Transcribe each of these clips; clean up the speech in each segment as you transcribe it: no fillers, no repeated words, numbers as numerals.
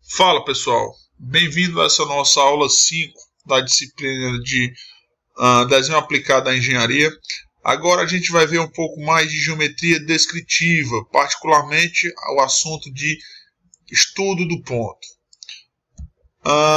Fala pessoal, bem-vindo a essa nossa aula 5 da disciplina de desenho aplicado à engenharia. Agora a gente vai ver um pouco mais de geometria descritiva, particularmente o assunto de estudo do ponto.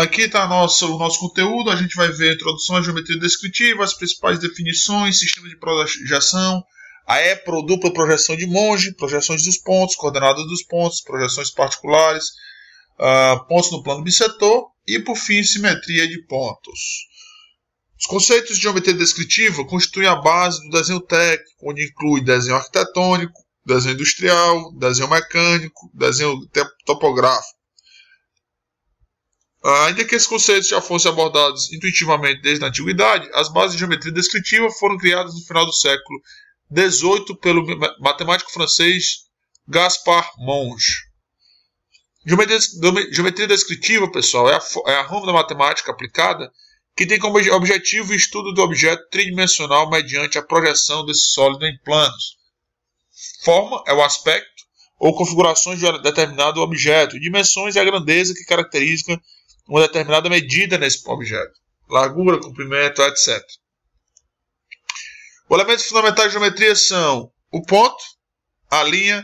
Aqui está o nosso conteúdo. A gente vai ver a introdução à geometria descritiva, as principais definições, sistema de projeção, a épro ou dupla projeção de Monge, projeções dos pontos, coordenadas dos pontos, projeções particulares, pontos no plano bissetor e, por fim, simetria de pontos. Os conceitos de geometria descritiva constituem a base do desenho técnico, onde inclui desenho arquitetônico, desenho industrial, desenho mecânico, desenho topográfico. Ainda que esses conceitos já fossem abordados intuitivamente desde a antiguidade, as bases de geometria descritiva foram criadas no final do século XVIII pelo matemático francês Gaspard Monge. Geometria descritiva, pessoal, é a ramo da matemática aplicada que tem como objetivo o estudo do objeto tridimensional mediante a projeção desse sólido em planos. Forma é o aspecto ou configurações de um determinado objeto, dimensões é a grandeza que caracteriza uma determinada medida nesse objeto, largura, comprimento, etc. Os elementos fundamentais de geometria são o ponto, a linha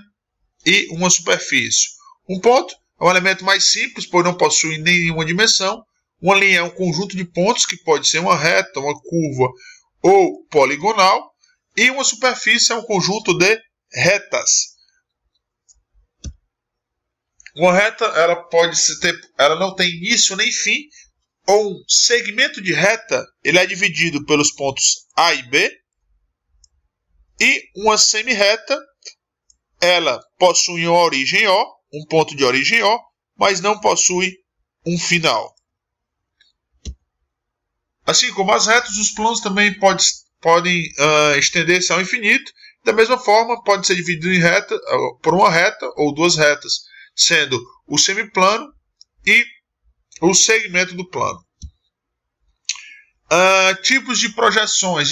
e uma superfície. Um ponto é um elemento mais simples, pois não possui nenhuma dimensão. Uma linha é um conjunto de pontos que pode ser uma reta, uma curva ou poligonal. E uma superfície é um conjunto de retas. Uma reta ela não tem início nem fim. Ou um segmento de reta ele é dividido pelos pontos A e B. E uma semirreta ela possui uma origem O, um ponto de origem O, mas não possui um final. Assim como as retas, os planos também podem estender-se ao infinito. Da mesma forma, pode ser dividido em por uma reta ou duas retas, sendo o semiplano e o segmento do plano. Tipos de projeções.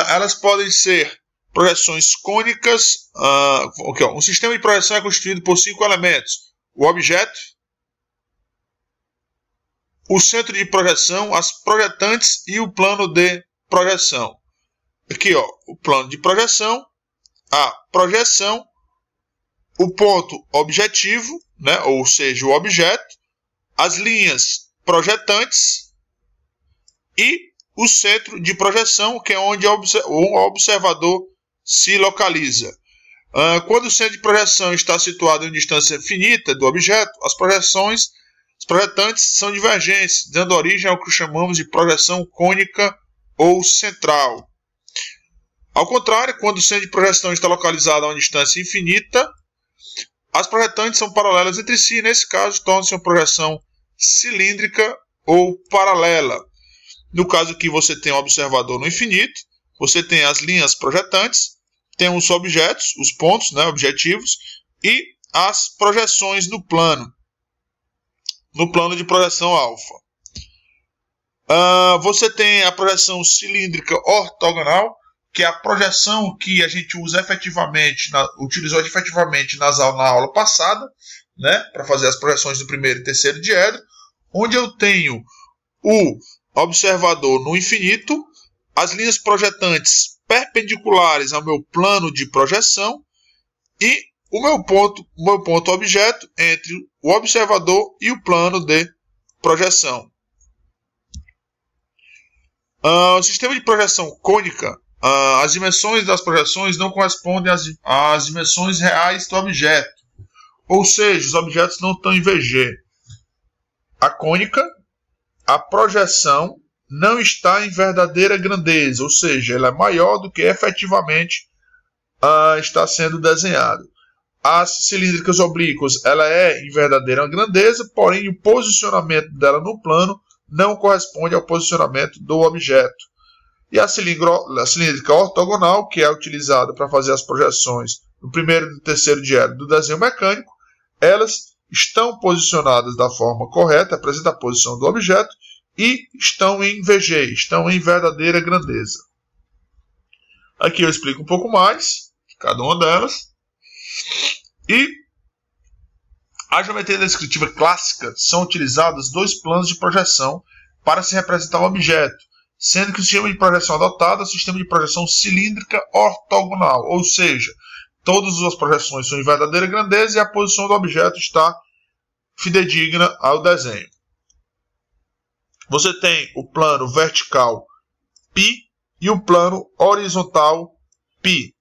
Elas podem ser projeções cônicas. Um sistema de projeção é constituído por 5 elementos: o objeto, o centro de projeção, as projetantes e o plano de projeção. Aqui, o plano de projeção, a projeção, o ponto objetivo, né, ou seja, o objeto, as linhas projetantes e o centro de projeção, que é onde o observador se localiza. Quando o centro de projeção está situado em distância finita do objeto, as projetantes são divergentes, dando origem ao que chamamos de projeção cônica ou central. Ao contrário, quando o centro de projeção está localizado a uma distância infinita, as projetantes são paralelas entre si, e nesse caso torna-se uma projeção cilíndrica ou paralela. No caso aqui você tem um observador no infinito, você tem as linhas projetantes, tem os objetos, os pontos, né, objetivos, e as projeções no plano de projeção alfa. Você tem a projeção cilíndrica ortogonal, que é a projeção que a gente utilizou efetivamente na aula passada, né, para fazer as projeções do primeiro e terceiro diedro, onde eu tenho o observador no infinito, as linhas projetantes perpendiculares ao meu plano de projeção e o meu ponto objeto entre o observador e o plano de projeção. O sistema de projeção cônica, as dimensões das projeções não correspondem às dimensões reais do objeto, ou seja, os objetos não estão em VG. A cônica, a projeção não está em verdadeira grandeza, ou seja, ela é maior do que efetivamente está sendo desenhado. As cilíndricas oblíquas, ela é em verdadeira grandeza, porém o posicionamento dela no plano não corresponde ao posicionamento do objeto. E a cilíndrica ortogonal, que é utilizada para fazer as projeções no primeiro e no terceiro diedro do desenho mecânico, elas estão posicionadas da forma correta, apresenta a posição do objeto, e estão em VG, estão em verdadeira grandeza. Aqui eu explico um pouco mais de cada uma delas. E A geometria descritiva clássica são utilizados dois planos de projeção para se representar um objeto, sendo que o sistema de projeção adotado é o sistema de projeção cilíndrica ortogonal, ou seja, todas as projeções são de verdadeira grandeza e a posição do objeto está fidedigna ao desenho. Você tem o plano vertical π e o plano horizontal π.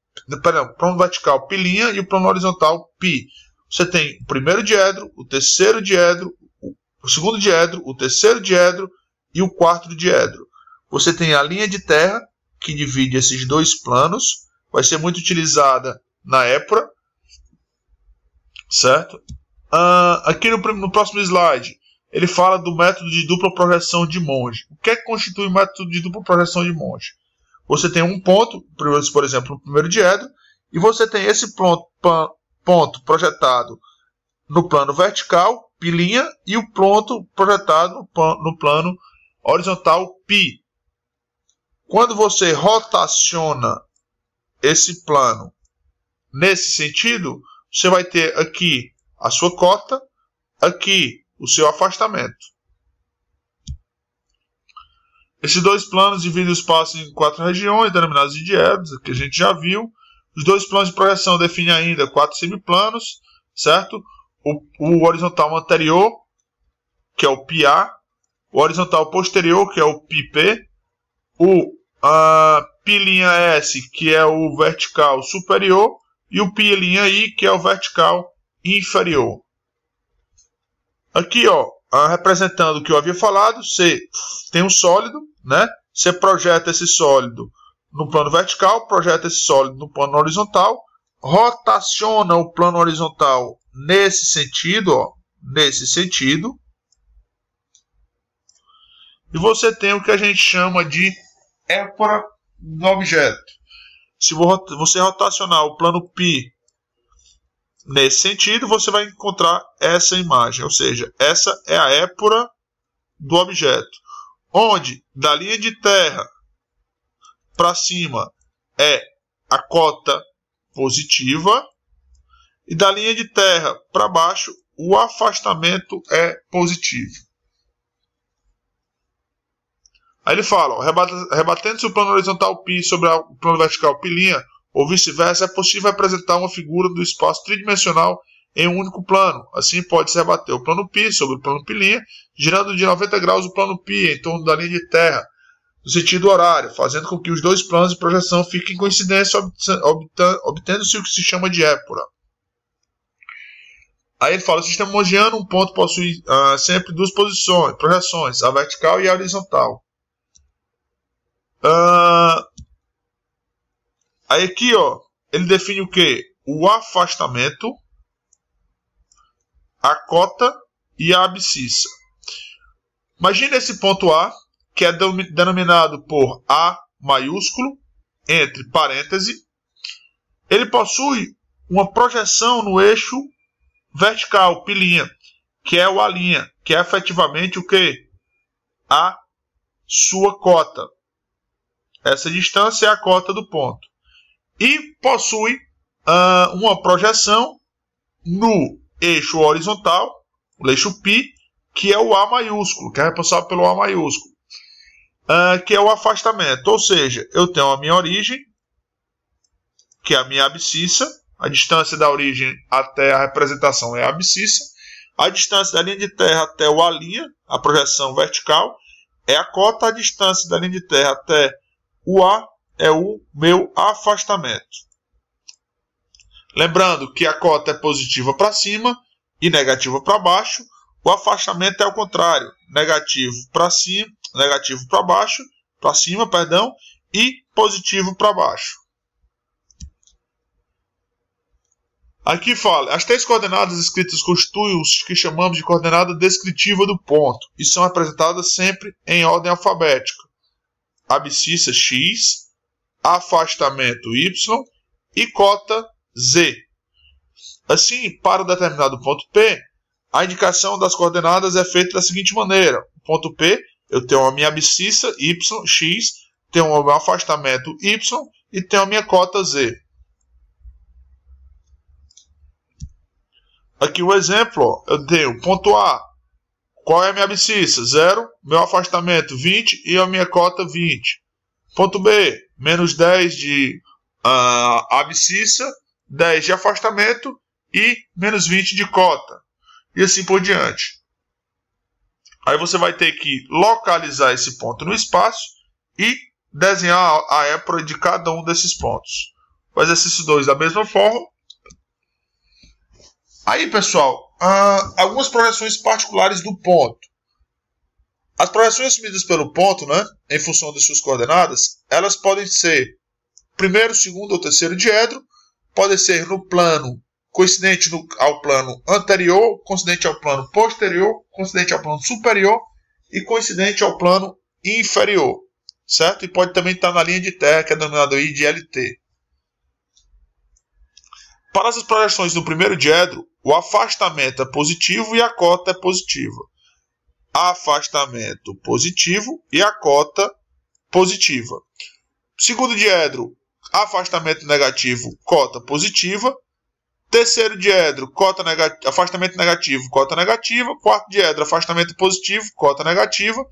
Perdão, o plano vertical π' e o plano horizontal π. Você tem o primeiro diedro, o terceiro diedro, o segundo diedro, o terceiro diedro e o quarto diedro. Você tem a linha de terra, que divide esses dois planos. Vai ser muito utilizada na épura. Certo? Aqui no próximo slide, ele fala do método de dupla projeção de Monge. O que é que constitui o método de dupla projeção de Monge? Você tem um ponto, por exemplo, no primeiro diedro, e você tem esse ponto projetado no plano vertical, π', e o ponto projetado no plano horizontal, π. Quando você rotaciona esse plano nesse sentido, você vai ter aqui a sua cota, aqui o seu afastamento. Esses dois planos dividem o espaço em 4 regiões, denominadas de diedros, que a gente já viu. Os dois planos de projeção definem ainda 4 semiplanos, certo? O horizontal anterior, que é o πA, o horizontal posterior, que é o πP, o π'S, que é o vertical superior, e o π'I, que é o vertical inferior. Aqui, ó, representando o que eu havia falado, você tem um sólido, né? Você projeta esse sólido no plano vertical, projeta esse sólido no plano horizontal, rotaciona o plano horizontal nesse sentido, ó, nesse sentido, e você tem o que a gente chama de épura do objeto. Se você rotacionar o plano π nesse sentido, você vai encontrar essa imagem, ou seja, essa é a épura do objeto, onde da linha de terra para cima é a cota positiva e da linha de terra para baixo o afastamento é positivo. Aí ele fala, rebatendo-se o plano horizontal π sobre o plano vertical π', ou vice-versa, é possível representar uma figura do espaço tridimensional em um único plano. Assim, pode-se rebater o plano π sobre o plano π', girando de 90 graus o plano π em torno da linha de terra, no sentido horário, fazendo com que os dois planos de projeção fiquem em coincidência, obtendo-se o que se chama de épura. Aí ele fala, o sistema mongiano, um ponto possui sempre duas projeções, a vertical e a horizontal. Aí aqui, ó, ele define o que? O afastamento, a cota e a abscissa. Imagine esse ponto A, que é denominado por A maiúsculo, entre parênteses. Ele possui uma projeção no eixo vertical, π', que é o A', que é efetivamente o que? A sua cota. Essa distância é a cota do ponto. E possui uma projeção no eixo horizontal, o eixo π, que é o A maiúsculo, que é responsável pelo A maiúsculo, que é o afastamento. Ou seja, eu tenho a minha origem, que é a minha abscissa, a distância da origem até a representação é a abscissa, a distância da linha de terra até o A', a projeção vertical, é a cota, a distância da linha de terra até o A é o meu afastamento. Lembrando que a cota é positiva para cima e negativa para baixo. O afastamento é ao contrário, negativo para cima, negativo para baixo, para cima, perdão, e positivo para baixo. Aqui fala, as três coordenadas escritas constituem o que chamamos de coordenada descritiva do ponto e são representadas sempre em ordem alfabética. Abscissa x, afastamento y e cota z. Assim, para um determinado ponto P, a indicação das coordenadas é feita da seguinte maneira. O ponto P, eu tenho a minha abscissa y, x, tenho o meu afastamento y e tenho a minha cota z. Aqui um exemplo, ó, eu tenho ponto A. Qual é a minha abscissa? 0, meu afastamento 20 e a minha cota 20. Ponto B, menos 10 de abscissa, 10 de afastamento e menos 20 de cota. E assim por diante. Aí você vai ter que localizar esse ponto no espaço e desenhar a época de cada um desses pontos. O exercício 2 da mesma forma. Aí, pessoal, algumas projeções particulares do ponto. As projeções assumidas pelo ponto, né, em função das suas coordenadas, elas podem ser primeiro, segundo ou terceiro diedro, podem ser no plano coincidente ao plano anterior, coincidente ao plano posterior, coincidente ao plano superior e coincidente ao plano inferior, certo? E pode também estar na linha de terra, que é denominado aí de LT. Para essas projeções no primeiro diedro, o afastamento é positivo e a cota é positiva. Afastamento positivo e a cota positiva. Segundo diedro, afastamento negativo, cota positiva. Terceiro diedro, afastamento negativo, cota negativa. Quarto diedro, afastamento positivo, cota negativa.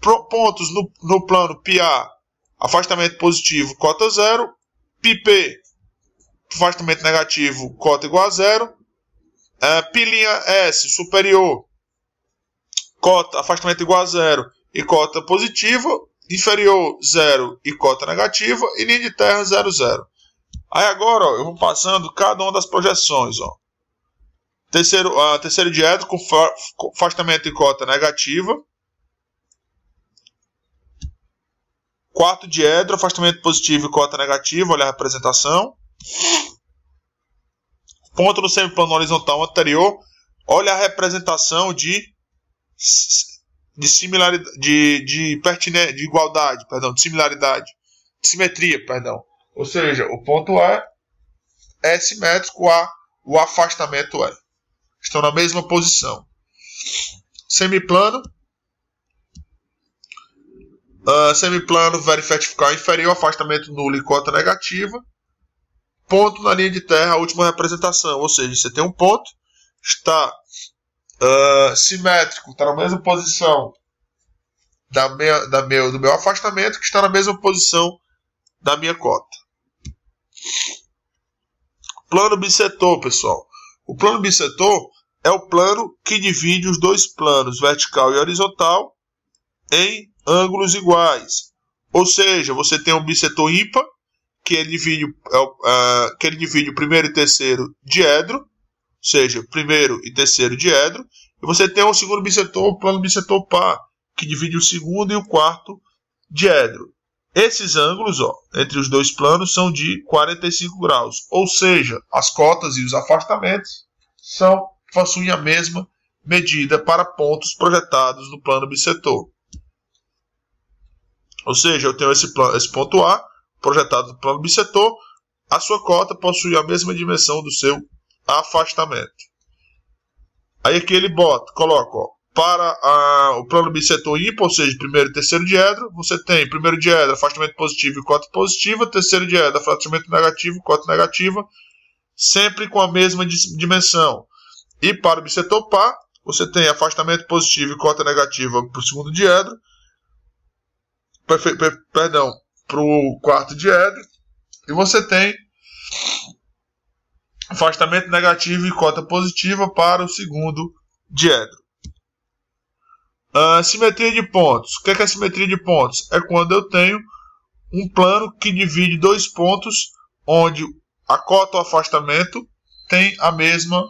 Pontos no plano PA, afastamento positivo, cota 0. PP, afastamento negativo, cota igual a 0. Pilinha S, superior, cota, afastamento igual a 0 e cota positiva. Inferior, 0 e cota negativa. E linha de terra, 0, 0. Aí agora, ó, eu vou passando cada uma das projeções. Ó. Terceiro diedro com afastamento e cota negativa. Quarto diedro, afastamento positivo e cota negativa. Olha a representação. Ponto no semiplano horizontal anterior. Olha a representação de similaridade, de igualdade, perdão, de similaridade, de simetria, perdão. Ou seja, o ponto A é simétrico o afastamento é. Estão na mesma posição. Semiplano. Semiplano vertical inferior, afastamento nulo e cota negativa. Ponto na linha de terra, a última representação. Ou seja, você tem um ponto, está simétrico, está na mesma posição do meu afastamento, que está na mesma posição da minha cota. Plano bissetor, pessoal. O plano bissetor é o plano que divide os dois planos, vertical e horizontal, em ângulos iguais. Ou seja, você tem um bissetor ímpar, que ele divide o primeiro e terceiro diedro, ou seja, primeiro e terceiro diedro. E você tem o segundo bissetor, o plano bissetor par, que divide o segundo e o quarto diedro. Esses ângulos, ó, entre os dois planos são de 45 graus, ou seja, as cotas e os afastamentos possuem a mesma medida para pontos projetados no plano bissetor. Ou seja, eu tenho esse ponto A projetado no plano bissetor, a sua cota possui a mesma dimensão do seu afastamento. Aí aqui ele coloca, ó, para o plano bissetor ímpar, ou seja, primeiro e terceiro diedro, você tem primeiro diedro, afastamento positivo e cota positiva, terceiro diedro, afastamento negativo, cota negativa, sempre com a mesma dimensão. E para o bissetor par, você tem afastamento positivo e cota negativa para o segundo diedro, para o quarto diedro, e você tem afastamento negativo e cota positiva para o segundo diedro. Simetria de pontos. O que é a simetria de pontos? É quando eu tenho um plano que divide dois pontos onde a cota ou afastamento tem a mesma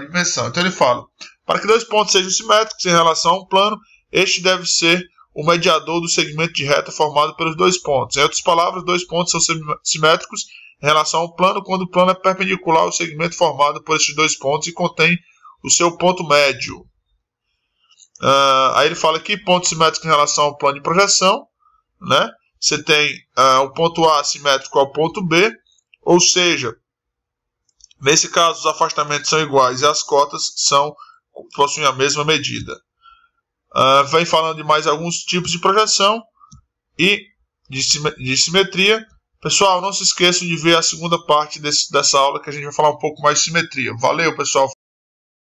dimensão. Então ele fala, para que dois pontos sejam simétricos em relação a um plano, este deve ser o mediador do segmento de reta formado pelos dois pontos. Em outras palavras, dois pontos são simétricos em relação ao plano quando o plano é perpendicular ao segmento formado por esses dois pontos e contém o seu ponto médio. Aí ele fala aqui, ponto simétrico em relação ao plano de projeção, né? Você tem o ponto A simétrico ao ponto B, ou seja, nesse caso os afastamentos são iguais e as cotas possuem a mesma medida. Vem falando de mais alguns tipos de projeção e de simetria. Pessoal, não se esqueçam de ver a segunda parte dessa aula, que a gente vai falar um pouco mais de simetria. Valeu, pessoal!